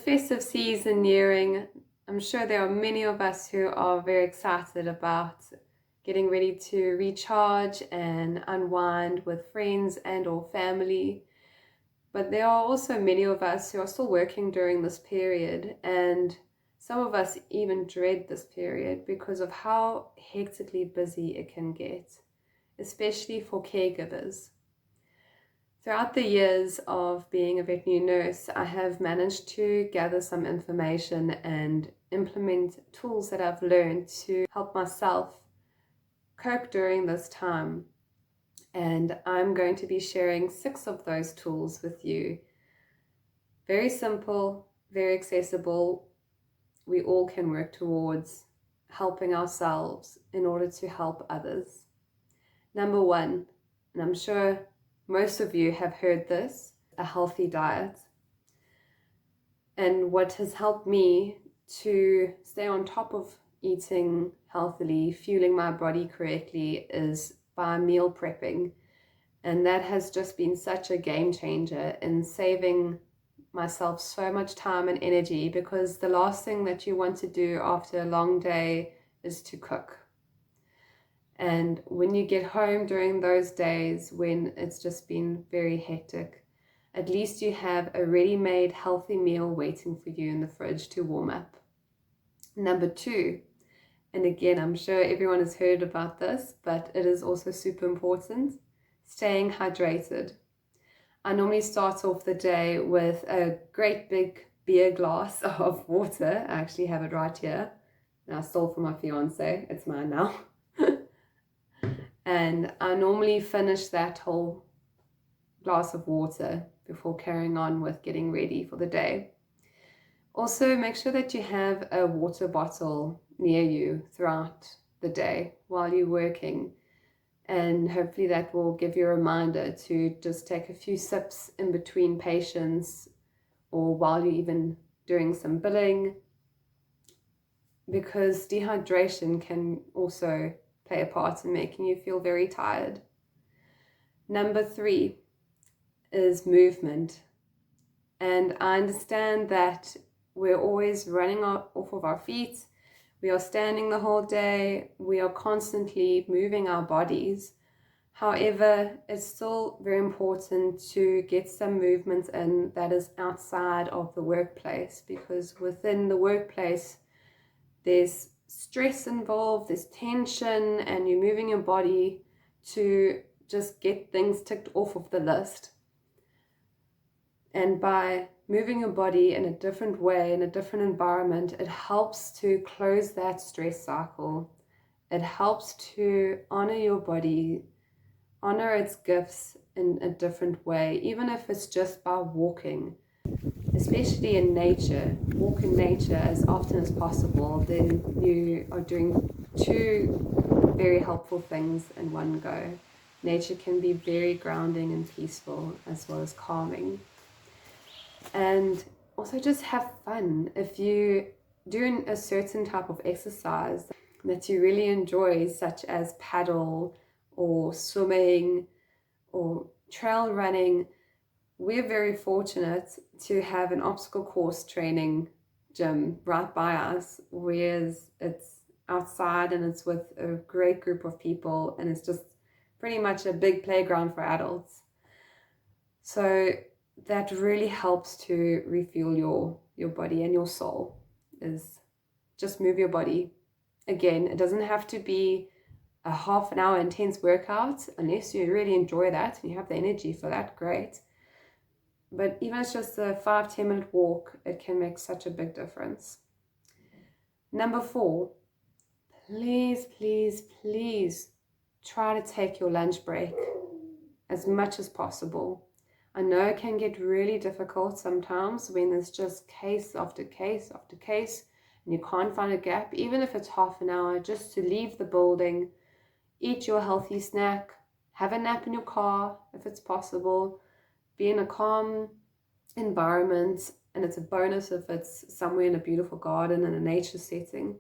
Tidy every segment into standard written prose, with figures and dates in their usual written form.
festive season nearing, I'm sure there are many of us who are very excited about getting ready to recharge and unwind with friends and or family. But there are also many of us who are still working during this period, and some of us even dread this period because of how hectically busy it can get, especially for caregivers. Throughout the years of being a veterinary nurse, I have managed to gather some information and implement tools that I've learned to help myself cope during this time. And I'm going to be sharing 6 of those tools with you. Very simple, very accessible. We all can work towards helping ourselves in order to help others. Number 1, and I'm sure most of you have heard this, a healthy diet. And what has helped me to stay on top of eating healthily, fueling my body correctly, is by meal prepping. And that has just been such a game changer in saving myself so much time and energy, because the last thing that you want to do after a long day is to cook. And when you get home during those days when it's just been very hectic, at least you have a ready-made healthy meal waiting for you in the fridge to warm up. Number 2, and again, I'm sure everyone has heard about this, but it is also super important, staying hydrated. I normally start off the day with a great big beer glass of water. I actually have it right here. And I stole from my fiance. It's mine now. And I normally finish that whole glass of water before carrying on with getting ready for the day. Also, make sure that you have a water bottle near you throughout the day while you're working. And hopefully that will give you a reminder to just take a few sips in between patients or while you're even doing some billing, because dehydration can also play a part in making you feel very tired. Number 3 is movement. And I understand that we're always running off of our feet. We are standing the whole day. We are constantly moving our bodies. However, it's still very important to get some movement in that is outside of the workplace, because within the workplace, there's stress involved, there's tension, and you're moving your body to just get things ticked off of the list. And by moving your body in a different way, in a different environment, it helps to close that stress cycle. It helps to honor your body, honor its gifts in a different way, even if it's just by walking. Especially in nature, walk in nature as often as possible, then you are doing 2 very helpful things in one go. Nature can be very grounding and peaceful, as well as calming. And also just have fun. If you do a certain type of exercise that you really enjoy, such as paddle or swimming or trail running, we're very fortunate to have an obstacle course training gym right by us, whereas it's outside and it's with a great group of people, and it's just pretty much a big playground for adults. So that really helps to refuel your body and your soul, is just move your body. Again, it doesn't have to be a half an hour intense workout unless you really enjoy that and you have the energy for that, great. But even if it's just a 5-10 minute walk, it can make such a big difference. Number 4, please, please, please try to take your lunch break as much as possible. I know it can get really difficult sometimes when there's just case after case after case and you can't find a gap, even if it's half an hour, just to leave the building, eat your healthy snack, have a nap in your car if it's possible. Be in a calm environment, and it's a bonus if it's somewhere in a beautiful garden in a nature setting.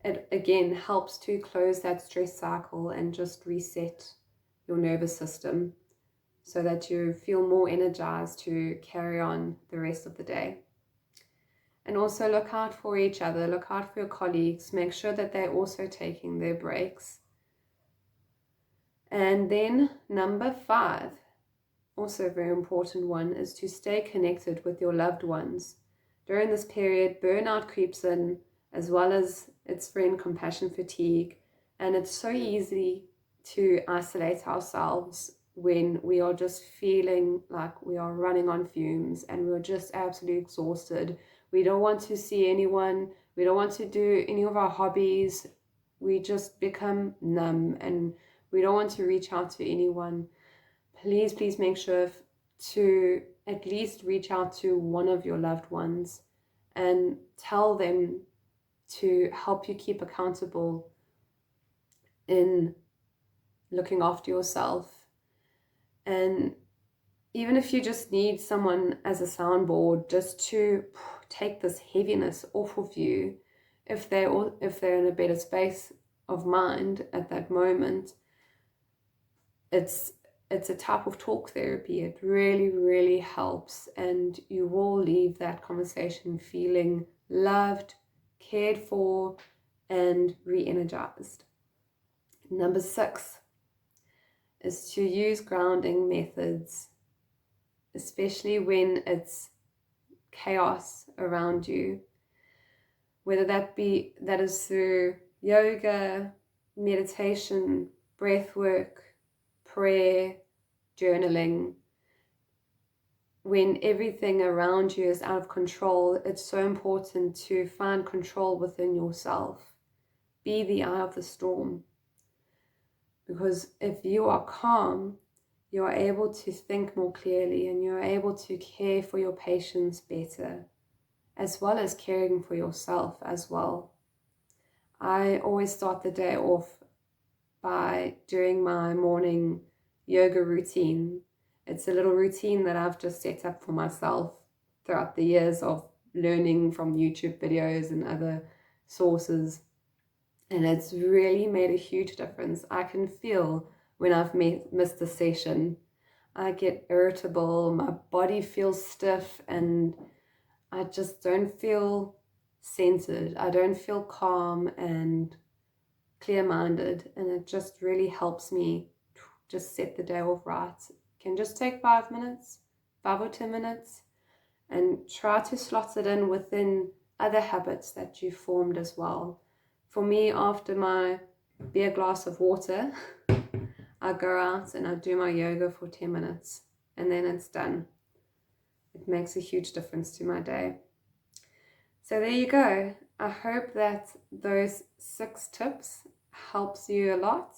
It again helps to close that stress cycle and just reset your nervous system so that you feel more energized to carry on the rest of the day. And also look out for each other, look out for your colleagues, make sure that they're also taking their breaks. And then number 5, also a very important one, is to stay connected with your loved ones. During this period, burnout creeps in, as well as its friend compassion fatigue, and it's so easy to isolate ourselves when we are just feeling like we are running on fumes and we're just absolutely exhausted. We don't want to see anyone, we don't want to do any of our hobbies, we just become numb and we don't want to reach out to anyone. Please make sure to at least reach out to one of your loved ones and tell them to help you keep accountable in looking after yourself. And even if you just need someone as a soundboard just to take this heaviness off of you, if they're in a better space of mind at that moment, it's a type of talk therapy. It really helps, and you will leave that conversation feeling loved, cared for, and re-energized. Number 6 is to use grounding methods, especially when it's chaos around you, whether that is through yoga, meditation, breath work, prayer, journaling. When everything around you is out of control, it's so important to find control within yourself. Be the eye of the storm. Because if you are calm, you are able to think more clearly and you're able to care for your patients better, as well as caring for yourself as well. I always start the day off by doing my morning yoga routine. It's a little routine that I've just set up for myself throughout the years of learning from YouTube videos and other sources. And it's really made a huge difference. I can feel when I've missed a session. I get irritable, my body feels stiff, and I just don't feel centered. I don't feel calm and clear-minded, and it just really helps me just set the day off right. It can just take 5 minutes, 5 or 10 minutes, and try to slot it in within other habits that you've formed as well. For me, after my beer glass of water, I go out and I do my yoga for 10 minutes, and then it's done. It makes a huge difference to my day. So there you go. I hope that those 6 tips helps you a lot,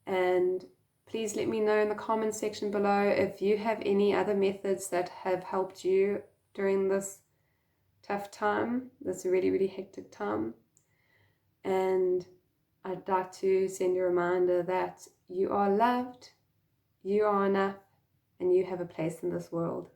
and please let me know in the comment section below if you have any other methods that have helped you during this tough time, this really hectic time. And I'd like to send you a reminder that you are loved, you are enough, and you have a place in this world.